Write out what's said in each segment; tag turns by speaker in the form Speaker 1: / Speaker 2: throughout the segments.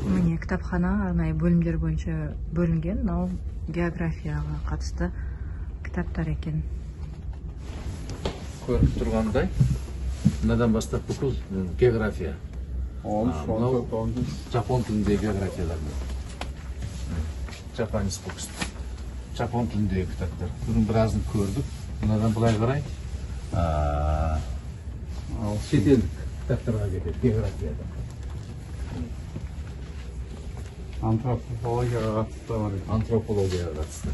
Speaker 1: Міне кітапхана арнайы бөлімдер бойынша бөлінген. Мынау географияға қатысты кітаптар екен.
Speaker 2: Көріп тұрғандай, мынадан бастап бүкіл география. Жапон тіліндегі географиялар. Japanese books. Жапон тіліндегі кітаптар. Бұның біразын көрдік. Мынадан былай қарай шетелдік кітаптарға кетеді, географияда.
Speaker 3: Антропологияға қатысты бар екен.
Speaker 2: Антропологияға қатысты.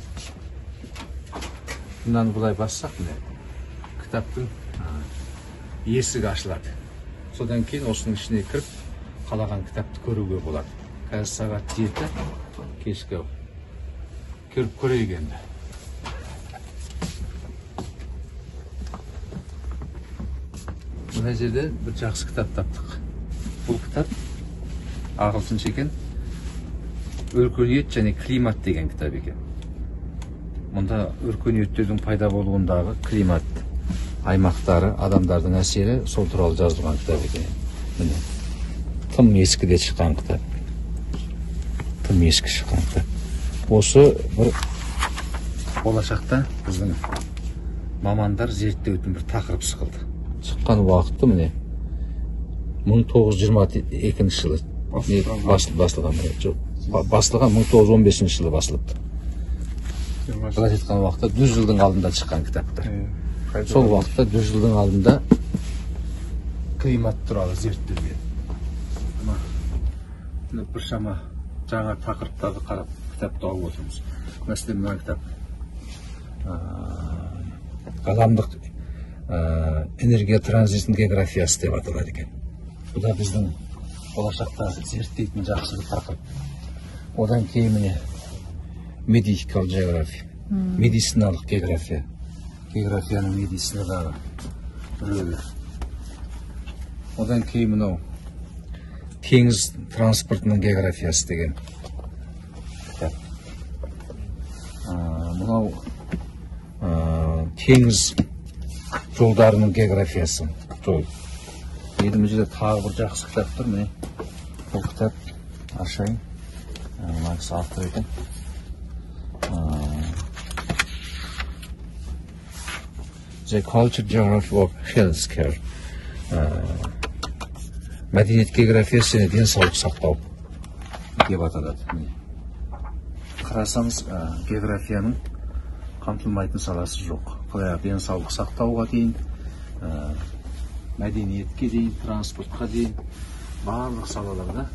Speaker 2: Мынаны былай бассақ, кітаптың есігі ашылады. Содан кейін осының ішіне кіріп, қалаған кітапты көруге болады. Қазір сағат 7 кешкі кіріп көрейік енді. Мына жерде бір жақсы кітап таптық. Бұл кітап ағылшынша екен. Өркениет және климат деген кітап екен. Мұнда өркениеттердің пайда болуындағы климат аймақтары, адамдардың әсері сол туралы жазылған кітап екен. Міне. Тым ескіде шыққан кітап. Тым ескі шыққан кітап. Осы бір болашақта біздің мамандар зерттеудің бір тақырып сықылды. Шыққан уақыты міне 1922 жылы басылған. Басылған 1915 жылы басылыпты. Былай айтқан уақытта 100 жылдың алдында шыққан кітаптар. Сол уақытта 100 жылдың алдында климат туралы зерттелген. Біршама жаңа тақырыптарды қарап кітапты алып отырмыз. Мәселен, мына кітап ғаламдық энергия транзитінің географиясы деп аталады екен. Бұл да біздің болашақта зерттейтін жақсы бір тақырып. Одан кейін міне medical geography, медициналық география. Географияның медицинадағы рөлі. Одан кейін мынау теңіз транспортының географиясы деген кітап. Мынау теңіз жолдарының географиясы. Енді бұл жерде тағы бір жақсы кітап тұр. Міне бұл кітап ашайын. Мына кісі автор екен. The Culture Geography of Healthcare. Мәдениет географиясы және денсаулық сақтау деп аталады. Қарасаңыз, географияның қамтылмайтын саласы жоқ. Денсаулық сақтауға дейін, мәдениетке дейін, транспортқа дейін, барлық салаларда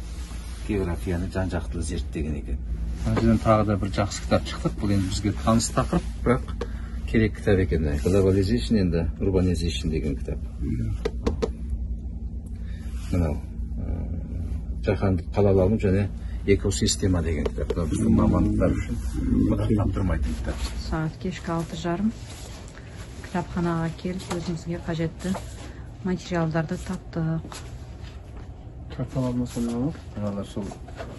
Speaker 2: географияны жан-жақты зерттеген екен. Мәселен, тағы да бір жақсы кітап шықтық. Бұл енді бізге таныс тақырып, бірақ керек кітап екен. Globalization and Urbanization деген кітап. Мынау жаһандық қалалану және экосистема деген кітап. Біздің мамандықтар үшін таптырмайтын кітап.
Speaker 1: Сағат кешкі 6:30 кітапханаға келіп өзімізге қажетті материалдарды таптық.
Speaker 3: Карталарына сонда
Speaker 2: Мыналар сол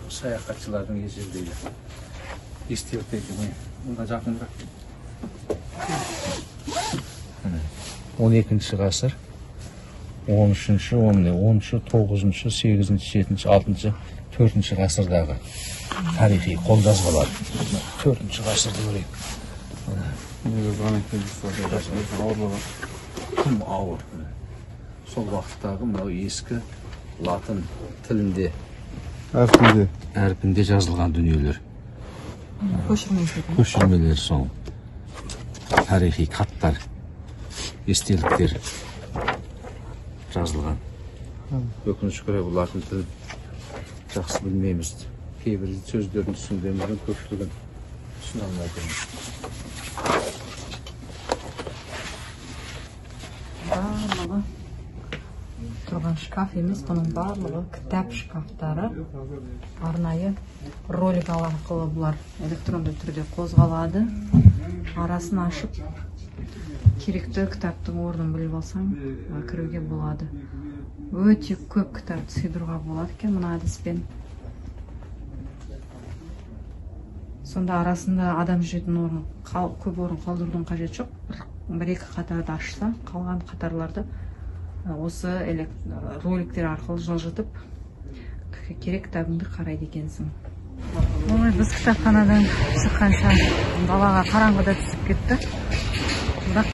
Speaker 2: саяхатшылардың ежелдегі естеліктері. Онда жақынырақ. 12 ғасыр, 13-ші, 10-ші, 9-ші, 8-ші, 7-ші, 6-ші, 4-ші ғасырдағы тарихи қолжазбалар. 4-ші ғасырды көрейік. Тым ауыр. Сол вақыттағы мынау ескі латын тілінде әрпінде жазылған дүниелер. Көшірмелер сол. Тарихи хаттар, естеліктер жазылған. Өкінішке орай бұл латын тілін жақсы білмейміз. Кейбір сөздердің түсінгеніміздің көпшілігін түсіне алмайтынбыз.
Speaker 1: Барлығы тұрған шкаф емес, бұның барлығы кітап шкафтары. Арнайы ролик арқылы бұлар электронды түрде қозғалады. Арасын ашып, керекті кітаптың орнын біліп алсаң, кіруге болады. Өте көп кітапты сыйдыруға болады екен мына әдіспен. Сонда арасында адам жүретін орын, көп орын қалдырудың қажет жоқ. Бір-екі қатарды ашса, қалған қатарларды осы роликтер арқылы жылжытып керек кітабыңды қарайды екенсің. Ой, біз кітапханадан шыққанша балаға қараңғыда түсіп кетті.